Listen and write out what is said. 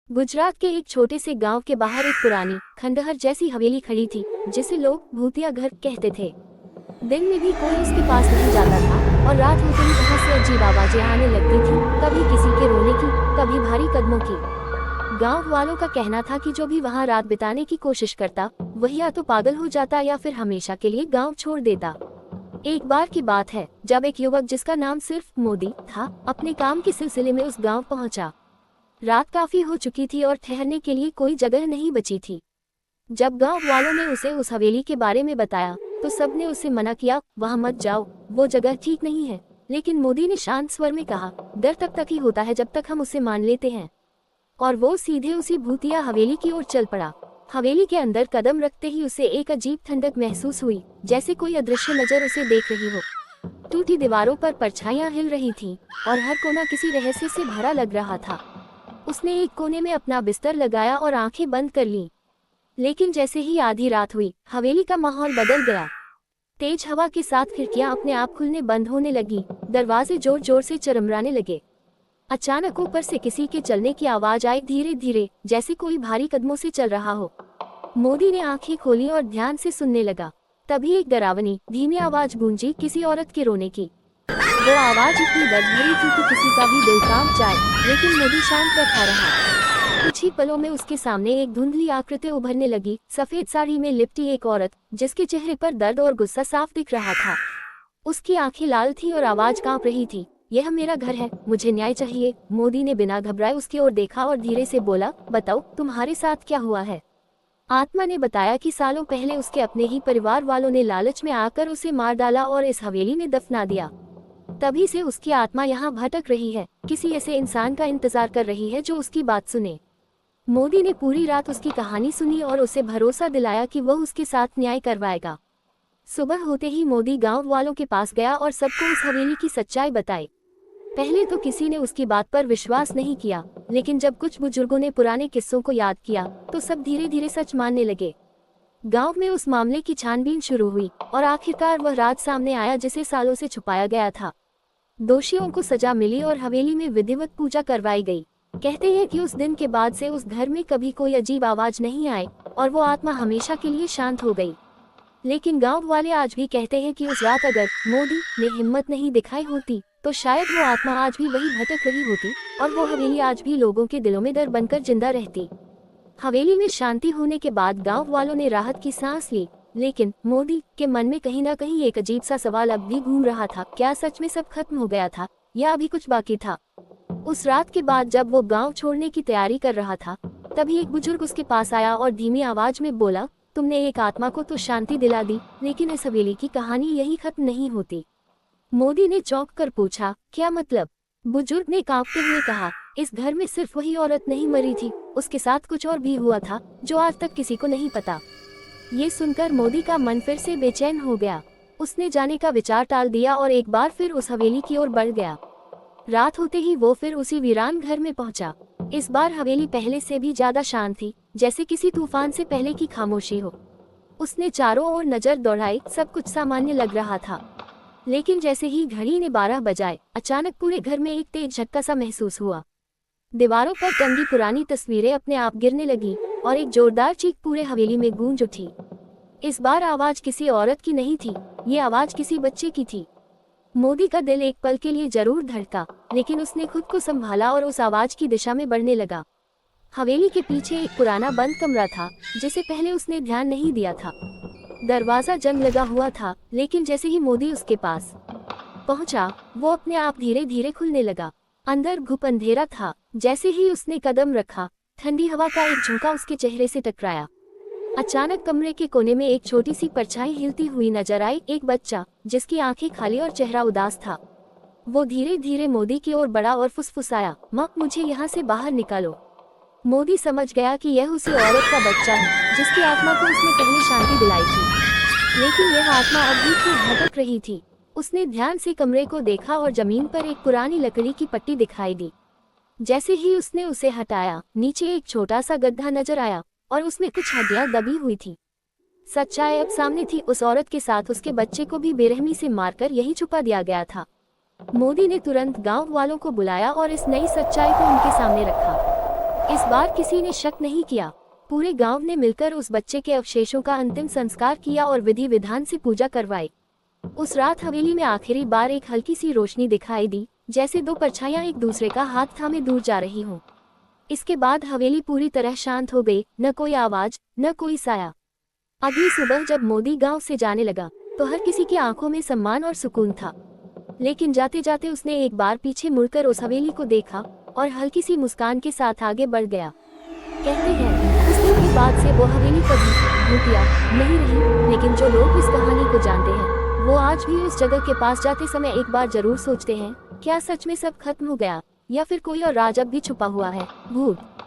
गुजरात के एक छोटे से गांव के बाहर एक पुरानी खंडहर जैसी हवेली खड़ी थी, जिसे लोग भूतिया घर कहते थे। दिन में भी कोई उसके पास नहीं जाता था और रात होते ही वहां से अजीब आवाजें आने लगती थी, कभी किसी के रोने की, कभी भारी कदमों की। गांव वालों का कहना था कि जो भी वहां रात बिताने की कोशिश करता, वही या तो पागल हो जाता या फिर हमेशा के लिए गाँव छोड़ देता। एक बार की बात है, जब एक युवक जिसका नाम सिर्फ मोदी था, अपने काम के सिलसिले में उस गाँव पहुंचा। रात काफी हो चुकी थी और ठहरने के लिए कोई जगह नहीं बची थी। जब गांव वालों ने उसे उस हवेली के बारे में बताया, तो सबने उसे मना किया, वहां मत जाओ, वो जगह ठीक नहीं है। लेकिन मोदी ने शांत स्वर में कहा, डर तब तक ही होता है जब तक हम उसे मान लेते हैं। और वो सीधे उसी भूतिया हवेली की ओर चल पड़ा। हवेली के अंदर कदम रखते ही उसे एक अजीब ठंडक महसूस हुई, जैसे कोई अदृश्य नजर उसे देख रही हो। टूटी दीवारों पर परछाइयां हिल रही थीं और हर कोना किसी रहस्य से भरा लग रहा था। उसने एक कोने में अपना बिस्तर लगाया और आंखें बंद कर लीं। लेकिन जैसे ही आधी रात हुई, हवेली का माहौल बदल गया। तेज हवा के साथ खिड़कियां अपने आप खुलने बंद होने लगी, दरवाजे जोर जोर से चरमराने लगे। अचानक ऊपर से किसी के चलने की आवाज आई, धीरे धीरे, जैसे कोई भारी कदमों से चल रहा हो। मोदी ने आंखें खोली और ध्यान से सुनने लगा। तभी एक डरावनी, धीमी आवाज गूंजी, किसी औरत के रोने की। वो आवाज इतनी दर्द भरी थी कि किसी का भी दिल कांप जाए, लेकिन मोदी शांत बैठा रहा। कुछ ही पलों में उसके सामने एक धुंधली आकृति उभरने लगी, सफेद साड़ी में लिपटी एक औरत, जिसके चेहरे पर दर्द और गुस्सा साफ दिख रहा था। उसकी आंखें लाल थी और आवाज कांप रही थी, यह मेरा घर है, मुझे न्याय चाहिए। मोदी ने बिना घबराए उसकी ओर देखा और धीरे से बोला, बताओ तुम्हारे साथ क्या हुआ है। आत्मा ने बताया कि सालों पहले उसके अपने ही परिवार वालों ने लालच में आकर उसे मार डाला और इस हवेली में दफना दिया। तभी से उसकी आत्मा यहाँ भटक रही है, किसी ऐसे इंसान का इंतजार कर रही है जो उसकी बात सुने। मोदी ने पूरी रात उसकी कहानी सुनी और उसे भरोसा दिलाया कि वह उसके साथ न्याय करवाएगा। सुबह होते ही मोदी गांव वालों के पास गया और सबको उस हवेली की सच्चाई बताई। पहले तो किसी ने उसकी बात पर विश्वास नहीं किया, लेकिन जब कुछ बुजुर्गों ने पुराने किस्सों को याद किया, तो सब धीरे धीरे सच मानने लगे। गांव में उस मामले की छानबीन शुरू हुई और आखिरकार वह राज सामने आया जिसे सालों से छुपाया गया था। दोषियों को सजा मिली और हवेली में विधिवत पूजा करवाई गई। कहते हैं कि उस दिन के बाद से उस घर में कभी कोई अजीब आवाज नहीं आई और वो आत्मा हमेशा के लिए शांत हो गई। लेकिन गांव वाले आज भी कहते हैं कि उस रात अगर मोदी ने हिम्मत नहीं दिखाई होती, तो शायद वो आत्मा आज भी वही भटक रही होती और वो हवेली आज भी लोगों के दिलों में डर बनकर जिंदा रहती। हवेली में शांति होने के बाद गांव वालों ने राहत की सांस ली, लेकिन मोदी के मन में कहीं ना कहीं एक अजीब सा सवाल अब भी घूम रहा था, क्या सच में सब खत्म हो गया था या अभी कुछ बाकी था। उस रात के बाद जब वो गांव छोड़ने की तैयारी कर रहा था, तभी एक बुजुर्ग उसके पास आया और धीमी आवाज में बोला, तुमने एक आत्मा को तो शांति दिला दी, लेकिन इस हवेली की कहानी यही खत्म नहीं होती। मोदी ने चौंक कर पूछा, क्या मतलब। बुजुर्ग ने कांपते हुए कहा, इस घर में सिर्फ वही औरत नहीं मरी थी, उसके साथ कुछ और भी हुआ था जो आज तक किसी को नहीं पता। ये सुनकर मोदी का मन फिर से बेचैन हो गया। उसने जाने का विचार टाल दिया और एक बार फिर उस हवेली की ओर बढ़ गया। रात होते ही वो फिर उसी वीरान घर में पहुंचा। इस बार हवेली पहले से भी ज्यादा शांत थी, जैसे किसी तूफान से पहले की खामोशी हो। उसने चारों ओर नजर दौड़ाई, सब कुछ सामान्य लग रहा था। लेकिन जैसे ही घड़ी ने 12 बजाए, अचानक पूरे घर में एक तेज झटका सा महसूस हुआ। दीवारों पर टंगी पुरानी तस्वीरें अपने आप गिरने लगी और एक जोरदार चीख पूरे हवेली में गूंज उठी। इस बार आवाज किसी औरत की नहीं थी, ये आवाज किसी बच्चे की थी। मोदी का दिल एक पल के लिए जरूर धड़का, लेकिन उसने खुद को संभाला और उस आवाज की दिशा में बढ़ने लगा। हवेली के पीछे एक पुराना बंद कमरा था, जिसे पहले उसने ध्यान नहीं दिया था। दरवाजा जंग लगा हुआ था, लेकिन जैसे ही मोदी उसके पास पहुंचा, वो अपने आप धीरे धीरे खुलने लगा। अंदर घुप अंधेरा था। जैसे ही उसने कदम रखा, ठंडी हवा का एक झोंका उसके चेहरे से टकराया। अचानक कमरे के कोने में एक छोटी सी परछाई हिलती हुई नजर आई, एक बच्चा जिसकी आंखें खाली और चेहरा उदास था। वो धीरे धीरे मोदी की ओर बढ़ा और फुसफुसाया, माँ मुझे यहाँ से बाहर निकालो। मोदी समझ गया कि यह उसी औरत का बच्चा है जिसकी आत्मा को उसने पहले शांति दिलाई थी, लेकिन यह आत्मा अब भी खूब भटक रही थी। उसने ध्यान से कमरे को देखा और जमीन पर एक पुरानी लकड़ी की पट्टी दिखाई दी। जैसे ही उसने उसे हटाया, नीचे एक छोटा सा गड्ढा नजर आया और उसमें कुछ हड्डियां दबी हुई थी। सच्चाई अब सामने थी, उस औरत के साथ उसके बच्चे को भी बेरहमी से मारकर यही छुपा दिया गया था। मोदी ने तुरंत गांव वालों को बुलाया और इस नई सच्चाई को उनके सामने रखा। इस बार किसी ने शक नहीं किया। पूरे गांव ने मिलकर उस बच्चे के अवशेषों का अंतिम संस्कार किया और विधि विधान से पूजा करवाई। उस रात हवेली में आखिरी बार एक हल्की सी रोशनी दिखाई दी, जैसे दो परछाइयां एक दूसरे का हाथ थामे दूर जा रही हों। इसके बाद हवेली पूरी तरह शांत हो गई, न कोई आवाज, न कोई साया। अगली सुबह जब मोदी गांव से जाने लगा तो हर किसी की आंखों में सम्मान और सुकून था। लेकिन जाते जाते उसने एक बार पीछे मुड़कर उस हवेली को देखा और हल्की सी मुस्कान के साथ आगे बढ़ गया। कहते हैं उस दिन के बाद से वो हवेली कभी भूतिया नहीं रही, लेकिन जो लोग इस कहानी को जानते हैं वो आज भी उस जगह के पास जाते समय एक बार जरूर सोचते हैं, क्या सच में सब खत्म हो गया या फिर कोई और राज अब भी छुपा हुआ है। भूत